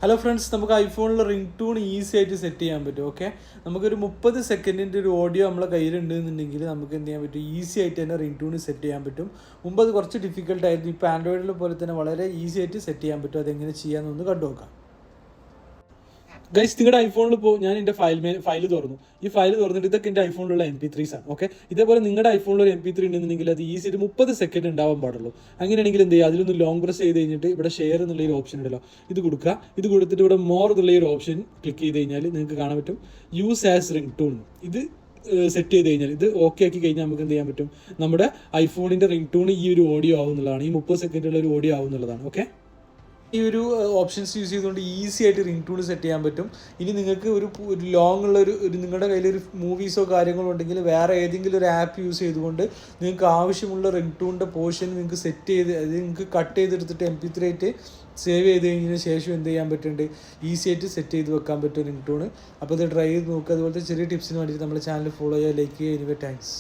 Hello friends, നമുക്ക് ഐഫോണിൽ ring tune easy ആയിട്ട് set ചെയ്യാൻ പറ്റും. ഓക്കെ, നമുക്കൊരു 30 സെക്കൻഡിൻ്റെ ഒരു ഓഡിയോ നമ്മളെ കയ്യിലുണ്ട് എന്നുണ്ടെങ്കിൽ നമുക്ക് എന്ത് ചെയ്യാൻ പറ്റും, ഈസി ആയിട്ട് തന്നെ റിംഗ് ടൂൺ സെറ്റ് ചെയ്യാൻ പറ്റും. മുമ്പ് അത് കുറച്ച് ഡിഫിക്കൽട്ടായിരുന്നു. ഇപ്പോൾ ആൻഡ്രോയിഡിലെ പോലെ തന്നെ വളരെ ഈസി ആയിട്ട് സെറ്റ് ചെയ്യാൻ പറ്റും. അതെങ്ങനെ ചെയ്യാമെന്നൊന്ന് കണ്ടു നോക്കാം. ഗൈസ്, നിങ്ങളുടെ ഐഫോണിൽ ഇപ്പോൾ ഞാൻ എൻ്റെ ഫയൽ തുറന്നു. ഈ ഫയൽ തുറന്നിട്ട് ഇതൊക്കെ എൻ്റെ ഐഫോണിലുള്ള MP3s ആണ്. ഓക്കെ, ഇതേപോലെ നിങ്ങളുടെ ഐഫോണിൽ ഒരു MP3 ഉണ്ടെന്നുണ്ടെങ്കിൽ അത് ഈസി ആയിട്ട് 30 സെക്കൻഡ് ഉണ്ടാവാൻ പാടുള്ളൂ. അങ്ങനെയാണെങ്കിൽ എന്ത് ചെയ്യുക, അതിലൊന്ന് ലോങ് പ്രസ് ചെയ്ത് കഴിഞ്ഞിട്ട് ഇവിടെ ഷെയർ എന്നുള്ള ഒരു ഓപ്ഷൻ ഉണ്ടല്ലോ, ഇത് കൊടുക്കുക. ഇത് കൊടുത്തിട്ട് ഇവിടെ മോർ എന്നുള്ള ഒരു ഓപ്ഷൻ ക്ലിക്ക് ചെയ്ത് കഴിഞ്ഞാൽ നിങ്ങൾക്ക് കാണാൻ പറ്റും യൂസ് ആസ് റിംഗ് ടൂൺ. ഇത് സെറ്റ് ചെയ്ത് കഴിഞ്ഞാൽ, ഇത് ഓക്കെ ആക്കി കഴിഞ്ഞാൽ നമുക്ക് എന്ത് ചെയ്യാൻ പറ്റും, നമ്മുടെ ഐഫോണിൻ്റെ റിംഗ് ടൂൺ ഈ ഒരു ഓഡിയോ ആവുന്നുള്ളതാണ്, ഈ 30 സെക്കൻഡുള്ള ഒരു ഓഡിയോ ആവുന്നുള്ളതാണ്. ഓക്കെ, ഈ ഒരു ഓപ്ഷൻസ് യൂസ് ചെയ്തുകൊണ്ട് ഈസി ആയിട്ട് റിംഗ് ടൂൺ സെറ്റ് ചെയ്യാൻ പറ്റും. ഇനി നിങ്ങൾക്ക് ഒരു ലോങ് ഉള്ള ഒരു നിങ്ങളുടെ കയ്യിലൊരു മൂവീസോ കാര്യങ്ങളോ ഉണ്ടെങ്കിൽ വേറെ ഏതെങ്കിലും ഒരു ആപ്പ് യൂസ് ചെയ്തുകൊണ്ട് നിങ്ങൾക്ക് ആവശ്യമുള്ള റിംഗ് ടൂണിൻ്റെ പോർഷൻ നിങ്ങൾക്ക് സെറ്റ് ചെയ്ത് അത് നിങ്ങൾക്ക് കട്ട് ചെയ്തെടുത്തിട്ട് MP3 ആയിട്ട് സേവ് ചെയ്ത് കഴിഞ്ഞതിന് ശേഷം എന്ത് ചെയ്യാൻ പറ്റുന്നുണ്ട്, ഈസി ആയിട്ട് സെറ്റ് ചെയ്ത് വെക്കാൻ പറ്റും റിംഗ് ടൂൺ. അപ്പോൾ ഇത് ട്രൈ ചെയ്ത് നോക്കുക. അതുപോലത്തെ ചെറിയ ടിപ്സിന് വേണ്ടിയിട്ട് നമ്മുടെ ചാനൽ ഫോളോ ചെയ്യുക, ലൈക്ക് ചെയ്യുക. Anyway thanks.